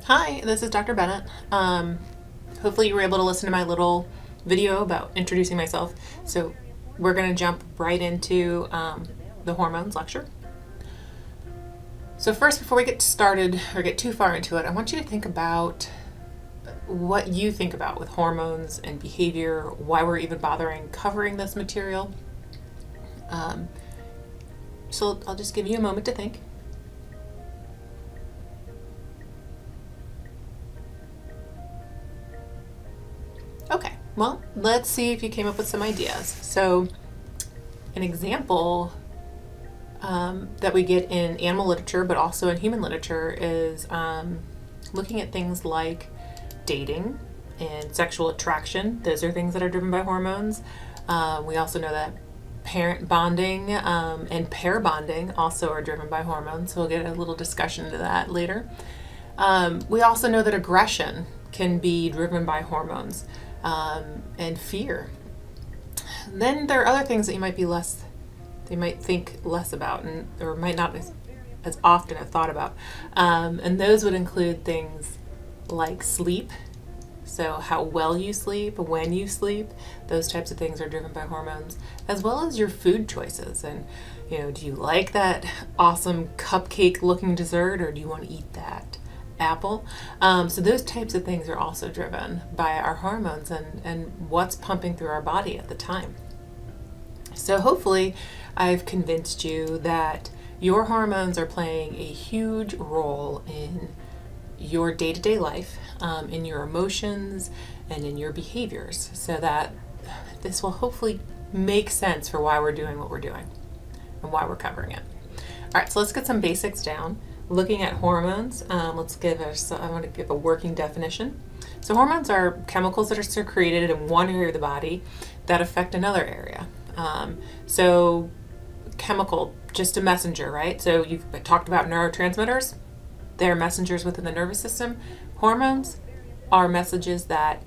Hi, this is Dr. Bennett. Hopefully you were able to listen to my little video about introducing myself. So we're going to jump right into the hormones lecture. So first, before we get started or get too far into it, I want you to think about what you think about with hormones and behavior, why we're even bothering covering this material. So I'll just give you a moment to think. Okay, well, let's see if you came up with some ideas. So an example that we get in animal literature, but also in human literature, is looking at things like dating and sexual attraction. Those are things that are driven by hormones. We also know that parent bonding and pair bonding also are driven by hormones, so we'll get a little discussion into that later. We also know that aggression can be driven by hormones. And fear. Then there are other things that you might think less about, or might not as often have thought about. And those would include things like sleep. So how well you sleep, when you sleep, those types of things are driven by hormones, as well as your food choices. And, do you like that awesome cupcake looking dessert, or do you want to eat that apple? So those types of things are also driven by our hormones and what's pumping through our body at the time. So hopefully I've convinced you that your hormones are playing a huge role in your day-to-day life, in your emotions and in your behaviors, so that this will hopefully make sense for why we're doing what we're doing and why we're covering it. All right, so let's get some basics down. Looking at hormones, I want to give a working definition. So hormones are chemicals that are secreted in one area of the body that affect another area. So chemical, just a messenger, right? So you've talked about neurotransmitters. They're messengers within the nervous system. Hormones are messages that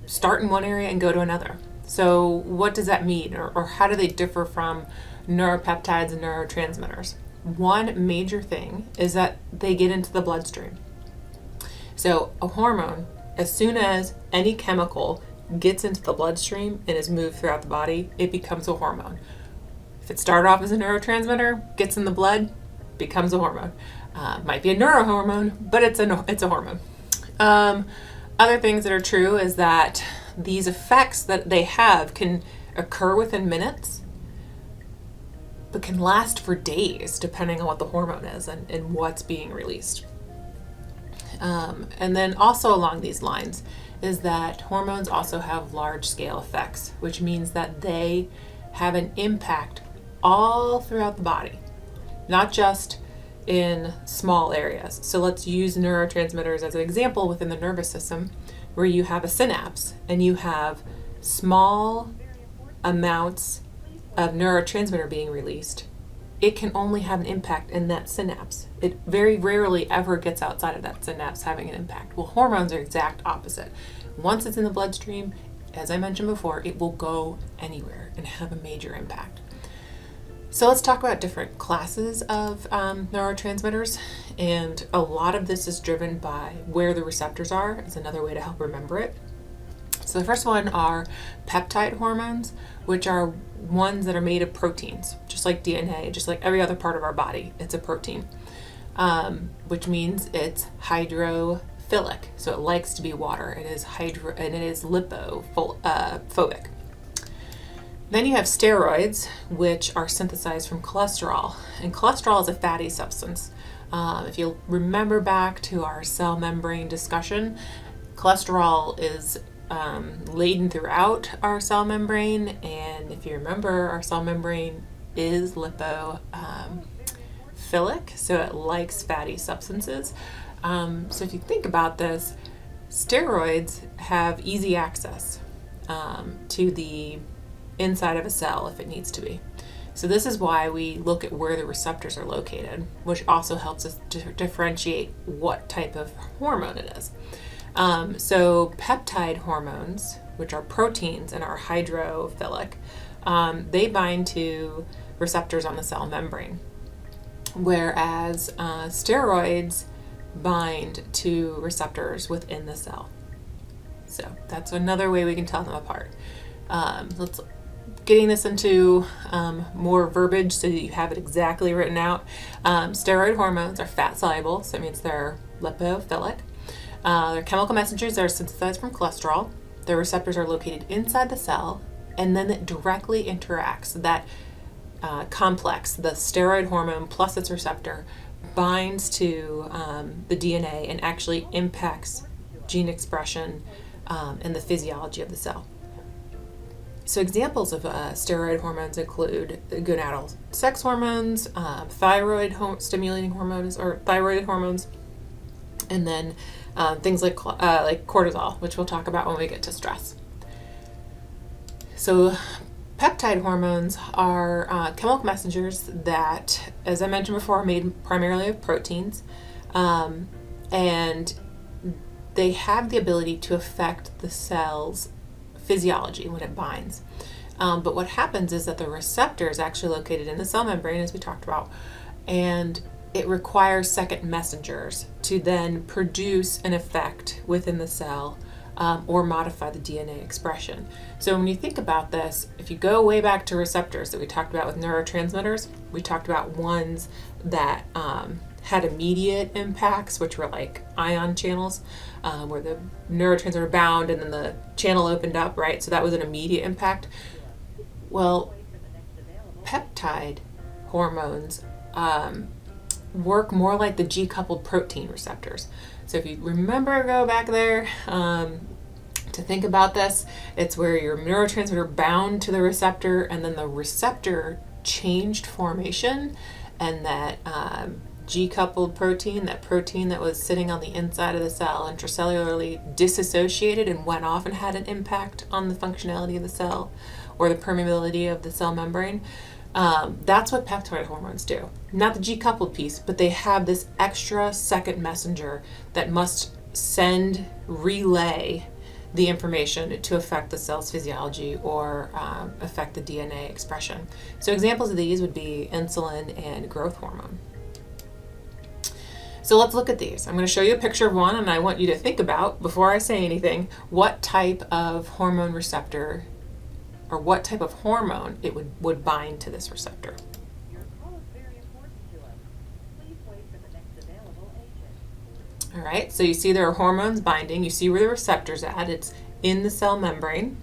start in one area and go to another. So what does that mean, or how do they differ from neuropeptides and neurotransmitters? One major thing is that they get into the bloodstream. So a hormone, as soon as any chemical gets into the bloodstream and is moved throughout the body, it becomes a hormone. If it started off as a neurotransmitter, gets in the blood, becomes a hormone. Might be a neurohormone, but it's a hormone. Other things that are true is that these effects that they have can occur within minutes, but can last for days depending on what the hormone is and what's being released. And then also along these lines is that hormones also have large-scale effects, which means that they have an impact all throughout the body, not just in small areas. So let's use neurotransmitters as an example within the nervous system, where you have a synapse and you have small amounts of neurotransmitter being released. It can only have an impact in that synapse. It very rarely ever gets outside of that synapse having an impact. Well, hormones are exact opposite. Once it's in the bloodstream, as I mentioned before, it will go anywhere and have a major impact. So let's talk about different classes of neurotransmitters, and a lot of this is driven by where the receptors are. Is another way to help remember it. So the first one are peptide hormones, which are ones that are made of proteins, just like DNA, just like every other part of our body. It's a protein, which means it's hydrophilic. So it likes to be water. It is lipophobic. Then you have steroids, which are synthesized from cholesterol. And cholesterol is a fatty substance. If you'll remember back to our cell membrane discussion, cholesterol is laden throughout our cell membrane, and if you remember, our cell membrane is lipophilic, so it likes fatty substances. So if you think about this, steroids have easy access to the inside of a cell if it needs to be. So this is why we look at where the receptors are located, which also helps us to differentiate what type of hormone it is. So peptide hormones, which are proteins and are hydrophilic, they bind to receptors on the cell membrane, whereas steroids bind to receptors within the cell. So that's another way we can tell them apart. Let's getting this into more verbiage so that you have it exactly written out. Steroid hormones are fat soluble, so it means they're lipophilic. They're chemical messengers that are synthesized from cholesterol. Their receptors are located inside the cell, and then it directly interacts. That complex, the steroid hormone plus its receptor, binds to the DNA and actually impacts gene expression and the physiology of the cell. So examples of steroid hormones include gonadal sex hormones, thyroid stimulating hormones or thyroid hormones, and then things like cortisol, which we'll talk about when we get to stress. So peptide hormones are chemical messengers that, as I mentioned before, are made primarily of proteins, and they have the ability to affect the cell's physiology when it binds. But what happens is that the receptor is actually located in the cell membrane, as we talked about, and it requires second messengers to then produce an effect within the cell or modify the DNA expression. So when you think about this, if you go way back to receptors that we talked about with neurotransmitters, we talked about ones that had immediate impacts, which were like ion channels, where the neurotransmitter bound and then the channel opened up, right? So that was an immediate impact. Well, peptide hormones work more like the G-coupled protein receptors. So if you remember, go back there to think about this, it's where your neurotransmitter bound to the receptor and then the receptor changed formation, and that G-coupled protein, that protein that was sitting on the inside of the cell intracellularly, disassociated and went off and had an impact on the functionality of the cell or the permeability of the cell membrane. That's what peptide hormones do. Not the G-coupled piece, but they have this extra second messenger that must relay the information to affect the cell's physiology or affect the DNA expression. So examples of these would be insulin and growth hormone. So let's look at these. I'm going to show you a picture of one, and I want you to think about, before I say anything, what type of hormone receptor or what type of hormone it would bind to this receptor. All right, so you see there are hormones binding. You see where the receptor's at. It's in the cell membrane,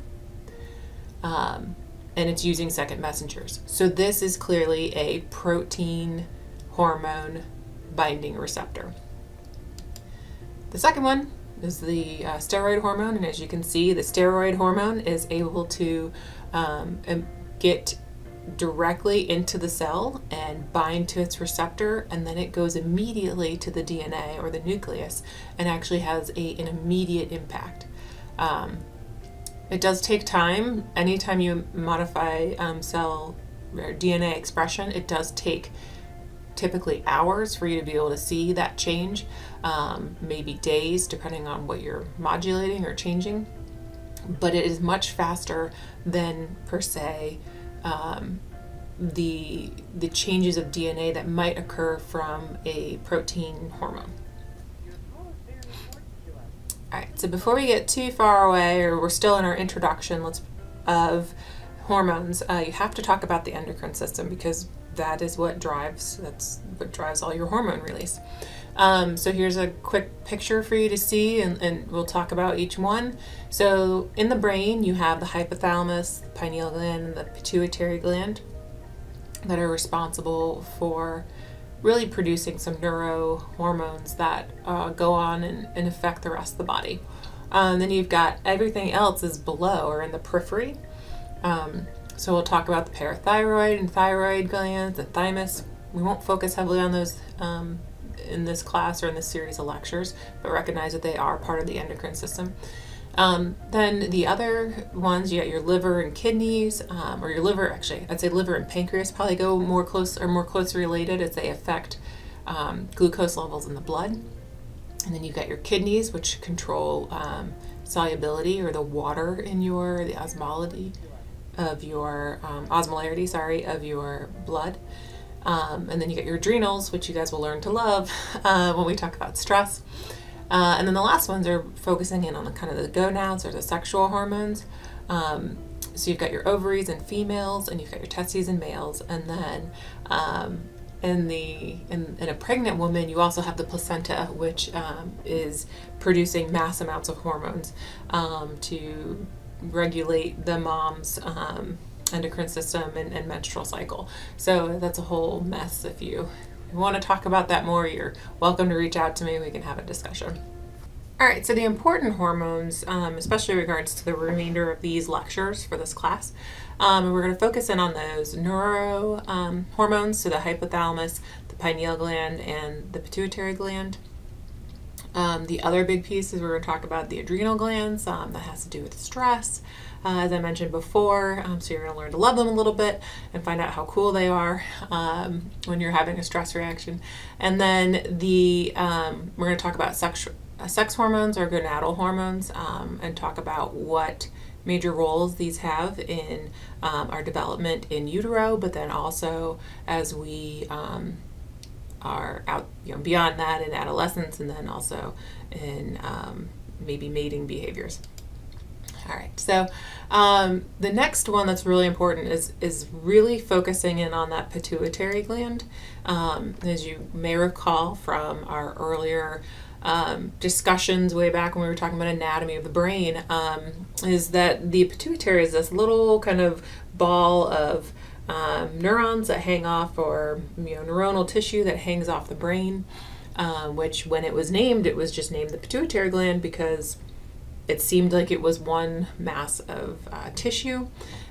and it's using second messengers. So this is clearly a protein hormone binding receptor. The second one is the steroid hormone, and as you can see, the steroid hormone is able to get directly into the cell and bind to its receptor, and then it goes immediately to the DNA or the nucleus and actually has an immediate impact. It does take time. Anytime you modify cell or DNA expression, it does take typically hours for you to be able to see that change, maybe days depending on what you're modulating or changing, but it is much faster than per se the changes of DNA that might occur from a protein hormone. All right, so before we get too far away, or we're still in our introduction of hormones, you have to talk about the endocrine system, because that's what drives all your hormone release. So here's a quick picture for you to see, and we'll talk about each one. So in the brain, you have the hypothalamus, the pineal gland, and the pituitary gland that are responsible for really producing some neurohormones that go on and affect the rest of the body. Then you've got everything else is below or in the periphery. So we'll talk about the parathyroid and thyroid glands, the thymus. We won't focus heavily on those in this class or in this series of lectures, but recognize that they are part of the endocrine system. Then the other ones, you got your liver and kidneys, or your liver, actually, I'd say liver and pancreas probably go more closely related, as they affect glucose levels in the blood. And then you've got your kidneys, which control solubility, or the water in the osmolarity of your blood. And then you get your adrenals, which you guys will learn to love when we talk about stress. And then the last ones are focusing in on the kind of the gonads or the sexual hormones. So you've got your ovaries in females, and you've got your testes in males, and then in a pregnant woman, you also have the placenta, which is producing mass amounts of hormones to regulate the mom's endocrine system and menstrual cycle. So that's a whole mess. If you want to talk about that more, you're welcome to reach out to me. We can have a discussion. All right, so the important hormones, especially in regards to the remainder of these lectures for this class, we're going to focus in on those neuro hormones, so the hypothalamus, the pineal gland, and the pituitary gland. The other big piece is we're going to talk about the adrenal glands. That has to do with stress, as I mentioned before. So you're going to learn to love them a little bit and find out how cool they are when you're having a stress reaction. And then we're going to talk about sex hormones or gonadal hormones, and talk about what major roles these have in our development in utero, but then also as we are out, beyond that in adolescence, and then also in maybe mating behaviors. All right, so the next one that's really important is really focusing in on that pituitary gland. As you may recall from our earlier discussions way back when we were talking about anatomy of the brain, is that the pituitary is this little kind of ball of neurons that hang off, or neuronal tissue that hangs off the brain, which when it was named, it was just named the pituitary gland because it seemed like it was one mass of tissue.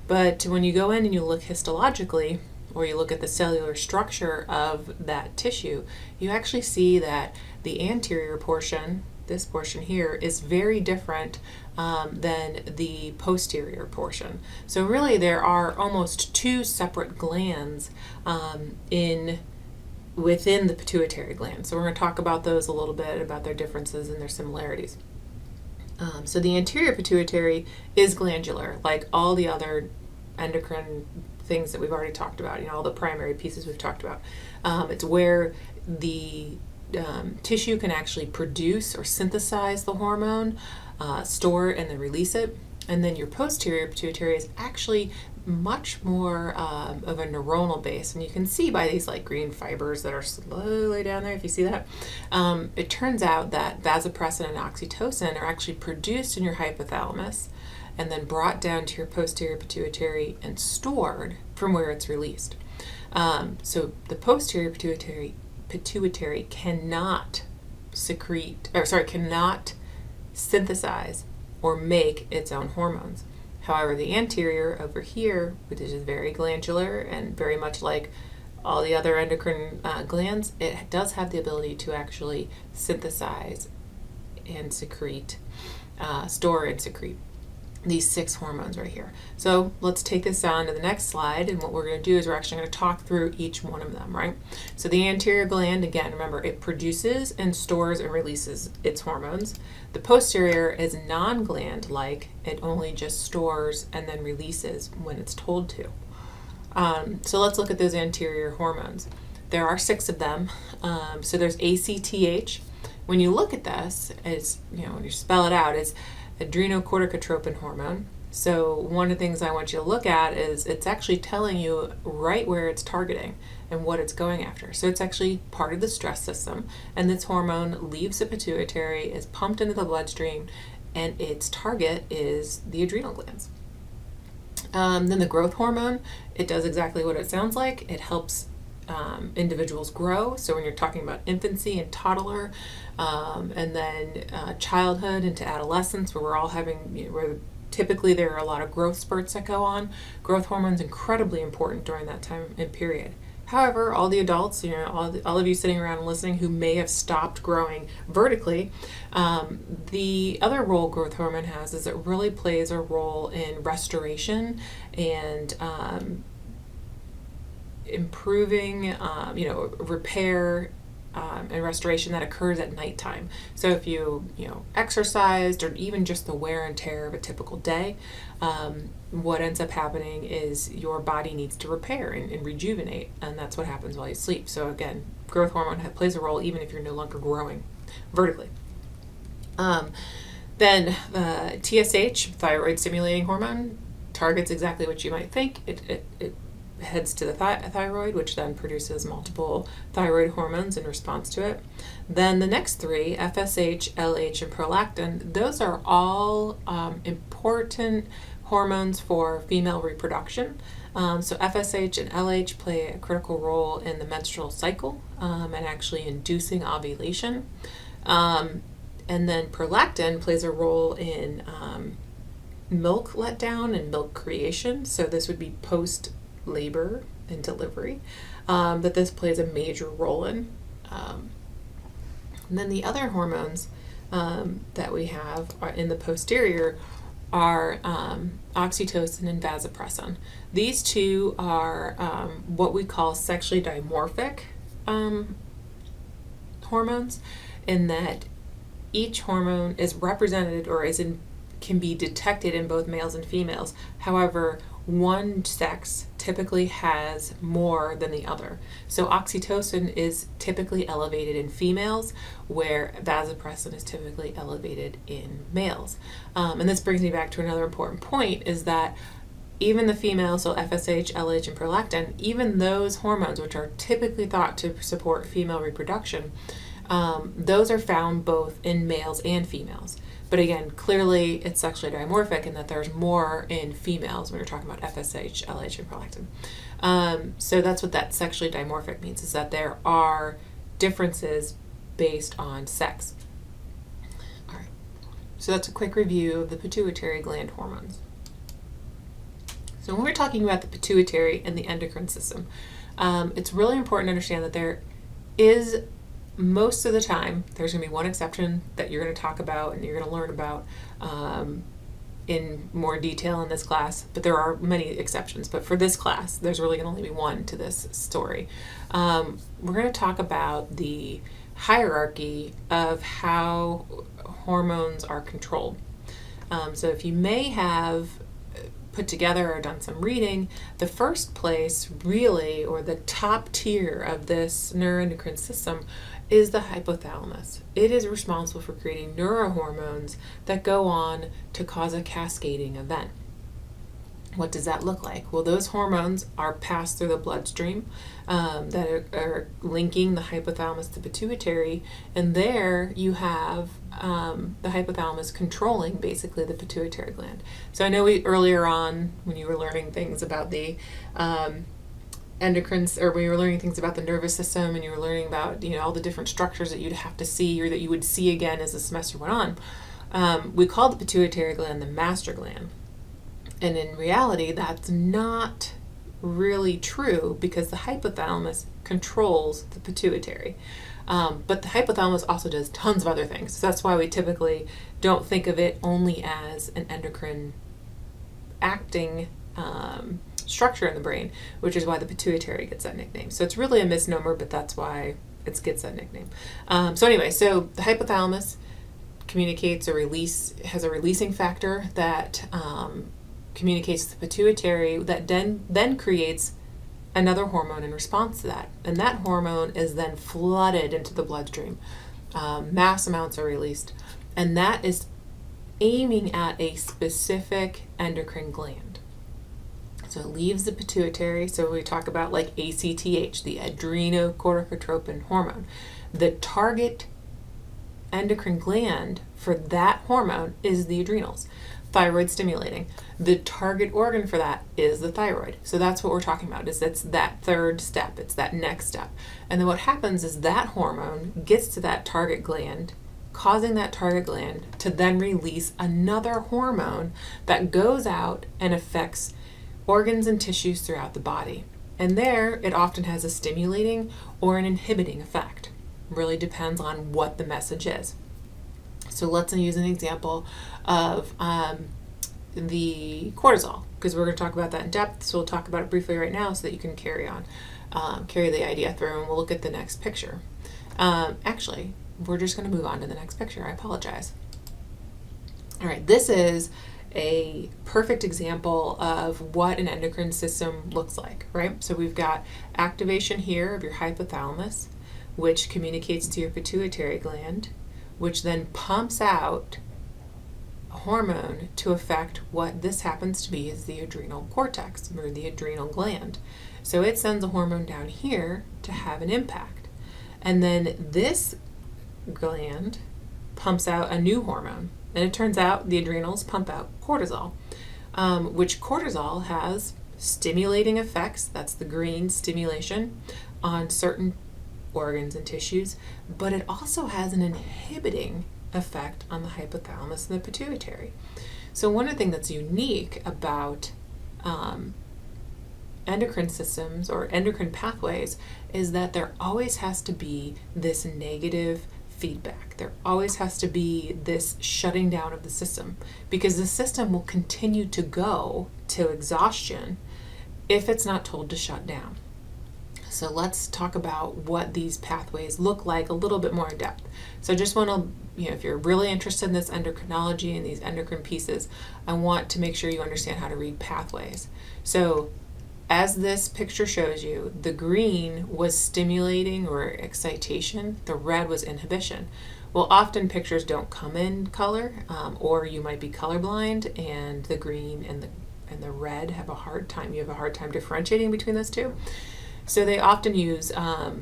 But when you go in and you look histologically, or you look at the cellular structure of that tissue, you actually see that the anterior portion, this portion here, is very different than the posterior portion. So really there are almost two separate glands within the pituitary gland. So we're going to talk about those a little bit, about their differences and their similarities. So the anterior pituitary is glandular, like all the other endocrine things that we've already talked about, all the primary pieces we've talked about. It's where the tissue can actually produce or synthesize the hormone, store it, and then release it. And then your posterior pituitary is actually much more of a neuronal base. And you can see by these like green fibers that are slowly down there, if you see that, it turns out that vasopressin and oxytocin are actually produced in your hypothalamus and then brought down to your posterior pituitary and stored from where it's released. So the posterior pituitary cannot cannot synthesize or make its own hormones. However, the anterior over here, which is very glandular and very much like all the other endocrine glands, it does have the ability to actually synthesize and secrete, store and secrete these 6 hormones right here. So let's take this on to the next slide, and what we're going to do is we're actually going to talk through each one of them, right? So the anterior gland, again, remember, it produces and stores and releases its hormones. The posterior is non-gland-like. It only just stores and then releases when it's told to. So let's look at those anterior hormones. There are 6 of them. So there's ACTH. When you look at this, it's, when you spell it out, it's adrenocorticotropin hormone. So one of the things I want you to look at is it's actually telling you right where it's targeting and what it's going after. So it's actually part of the stress system, and this hormone leaves the pituitary, is pumped into the bloodstream, and its target is the adrenal glands. Then the growth hormone, it does exactly what it sounds like. It helps individuals grow. So when you're talking about infancy and toddler, and then childhood into adolescence, where we're all having, where typically there are a lot of growth spurts that go on, growth hormone is incredibly important during that time and period. However, all the adults, all of you sitting around and listening who may have stopped growing vertically, the other role growth hormone has is it really plays a role in restoration and improving, repair, and restoration that occurs at nighttime. So if you exercised, or even just the wear and tear of a typical day, what ends up happening is your body needs to repair and rejuvenate, and that's what happens while you sleep. So again, growth hormone plays a role even if you're no longer growing vertically. Then TSH, thyroid stimulating hormone, targets exactly what you might think. It heads to the thyroid, which then produces multiple thyroid hormones in response to it. Then the next three, FSH, LH, and prolactin, those are all important hormones for female reproduction. So FSH and LH play a critical role in the menstrual cycle and actually inducing ovulation. And then prolactin plays a role in milk letdown and milk creation. So this would be post-labor and delivery that this plays a major role in. And then the other hormones that we have in the posterior are oxytocin and vasopressin. These two are what we call sexually dimorphic hormones, in that each hormone is represented or can be detected in both males and females. However, one sex typically has more than the other. So oxytocin is typically elevated in females, where vasopressin is typically elevated in males. And this brings me back to another important point, is that even the females, so FSH, LH, and prolactin, even those hormones which are typically thought to support female reproduction, those are found both in males and females. But again, clearly it's sexually dimorphic in that there's more in females when you're talking about FSH, LH, and prolactin. So that's what that sexually dimorphic means, is that there are differences based on sex. All right. So that's a quick review of the pituitary gland hormones. So when we're talking about the pituitary and the endocrine system, it's really important to understand that there is, most of the time, there's going to be one exception that you're going to talk about and you're going to learn about in more detail in this class, but there are many exceptions. But for this class, there's really going to only be one to this story. We're going to talk about the hierarchy of how hormones are controlled. So if you may have put together or done some reading, the first place really, or the top tier of this neuroendocrine system, is the hypothalamus. It is responsible for creating neurohormones that go on to cause a cascading event. What does that look like? Well, those hormones are passed through the bloodstream that are linking the hypothalamus to pituitary, and there you have the hypothalamus controlling basically the pituitary gland. So I know earlier on when you were learning things about the endocrines, or when you were learning things about the nervous system, and you were learning about all the different structures that you'd have to see, or that you would see again as the semester went on, we called the pituitary gland the master gland. And in reality, that's not really true, because the hypothalamus controls the pituitary. But the hypothalamus also does tons of other things. So that's why we typically don't think of it only as an endocrine acting structure in the brain, which is why the pituitary gets that nickname. So it's really a misnomer, but that's why it gets that nickname. So anyway, so the hypothalamus communicates has a releasing factor that communicates to the pituitary, that then creates another hormone in response to that. And that hormone is then flooded into the bloodstream. Mass amounts are released. And that is aiming at a specific endocrine gland. So it leaves the pituitary. So we talk about like ACTH, the adrenocorticotropin hormone. The target endocrine gland for that hormone is the adrenals. Thyroid stimulating. The target organ for that is the thyroid. So that's what we're talking about, is it's that third step, it's that next step. And then what happens is that hormone gets to that target gland, causing that target gland to then release another hormone that goes out and affects organs and tissues throughout the body. And there, it often has a stimulating or an inhibiting effect. Really depends on what the message is. So let's use an example of the cortisol, because we're going to talk about that in depth. So we'll talk about it briefly right now so that you can carry the idea through, and we'll look at the next picture. Actually, we're just going to move on to the next picture. I apologize. All right, this is a perfect example of what an endocrine system looks like, right? So we've got activation here of your hypothalamus, which communicates to your pituitary gland, which then pumps out a hormone to affect what this happens to be is the adrenal cortex or the adrenal gland. So it sends a hormone down here to have an impact. And then this gland pumps out a new hormone. And it turns out the adrenals pump out cortisol, which cortisol has stimulating effects, that's the green stimulation, on certain organs and tissues, but it also has an inhibiting effect on the hypothalamus and the pituitary. So one of the things that's unique about endocrine systems or endocrine pathways is that there always has to be this negative feedback. There always has to be this shutting down of the system, because the system will continue to go to exhaustion if it's not told to shut down. So let's talk about what these pathways look like a little bit more in depth. So I just want to, if you're really interested in this endocrinology and these endocrine pieces, I want to make sure you understand how to read pathways. So as this picture shows you, the green was stimulating or excitation, the red was inhibition. Well, often pictures don't come in color, or you might be colorblind, and the green and the red have a hard time. You have a hard time differentiating between those two. So they often use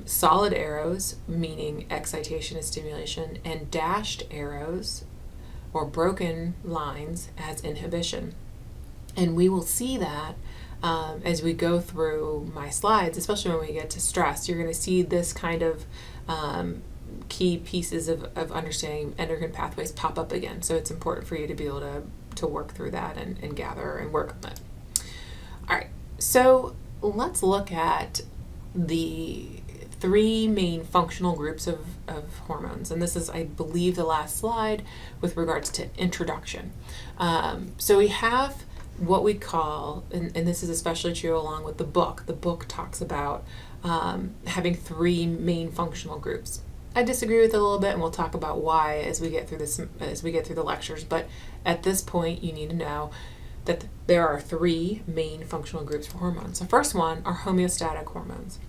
solid arrows, meaning excitation and stimulation, and dashed arrows or broken lines as inhibition. And we will see that as we go through my slides, especially when we get to stress. You're going to see this kind of key pieces of understanding endocrine pathways pop up again. So it's important for you to be able to work through that and gather and work on it. All right, so let's look at the three main functional groups of hormones. And this is, I believe, the last slide with regards to introduction. So we have what we call, and this is especially true along with the book talks about having three main functional groups. I disagree with it a little bit, and we'll talk about why as we get through the lectures, but at this point you need to know that there are three main functional groups for hormones. The first one are homeostatic hormones.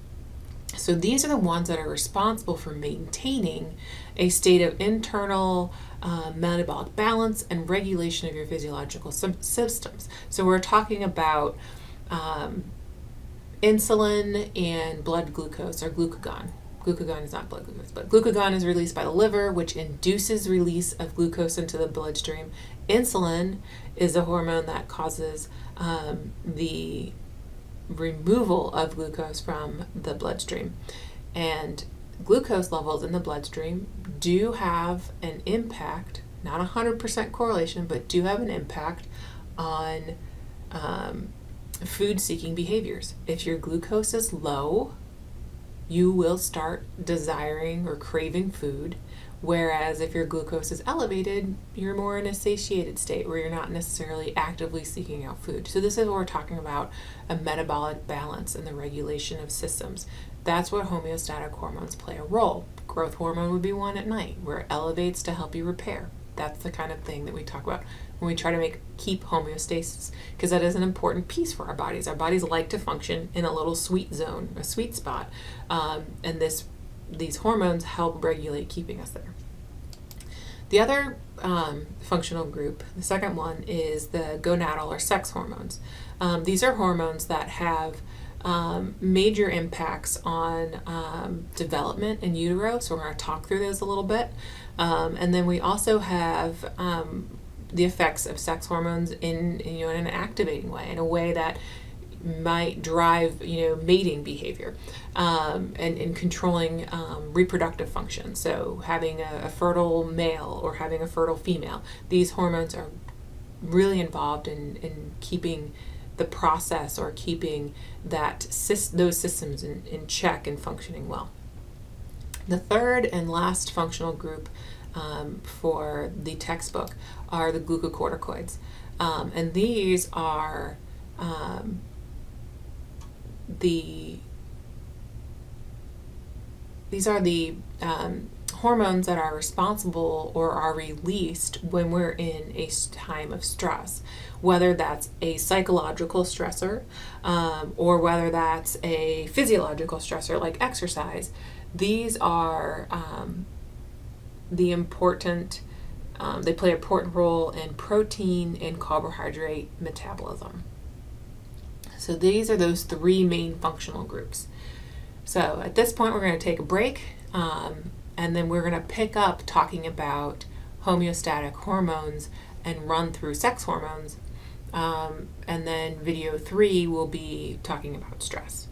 So these are the ones that are responsible for maintaining a state of internal metabolic balance and regulation of your physiological systems. So we're talking about insulin and blood glucose, or glucagon. Glucagon is not blood glucose, but glucagon is released by the liver, which induces release of glucose into the bloodstream. Insulin is a hormone that causes the removal of glucose from the bloodstream. And glucose levels in the bloodstream do have an impact, not 100% correlation, but do have an impact on food-seeking behaviors. If your glucose is low, you will start desiring or craving food, whereas if your glucose is elevated, you're more in a satiated state where you're not necessarily actively seeking out food. So this is what we're talking about, a metabolic balance and the regulation of systems. That's where homeostatic hormones play a role. Growth hormone would be one at night, where it elevates to help you repair. That's the kind of thing that we talk about when we try to keep homeostasis, because that is an important piece for our bodies. Our bodies like to function in a little sweet zone, a sweet spot, and these hormones help regulate keeping us there. The other functional group, the second one, is the gonadal or sex hormones. These are hormones that have major impacts on development in utero, so we're going to talk through those a little bit. And then we also have the effects of sex hormones in an activating way, in a way that might drive mating behavior, and controlling reproductive function. So having a fertile male or having a fertile female, these hormones are really involved in keeping the process or keeping those systems in check and functioning well. The third and last functional group for the textbook are the glucocorticoids, and these are the these are the hormones that are responsible or are released when we're in a time of stress, whether that's a psychological stressor or whether that's a physiological stressor like exercise. These are the important, they play an important role in protein and carbohydrate metabolism. So these are those three main functional groups. So at this point, we're going to take a break, and then we're going to pick up talking about homeostatic hormones and run through sex hormones. And then video 3 will be talking about stress.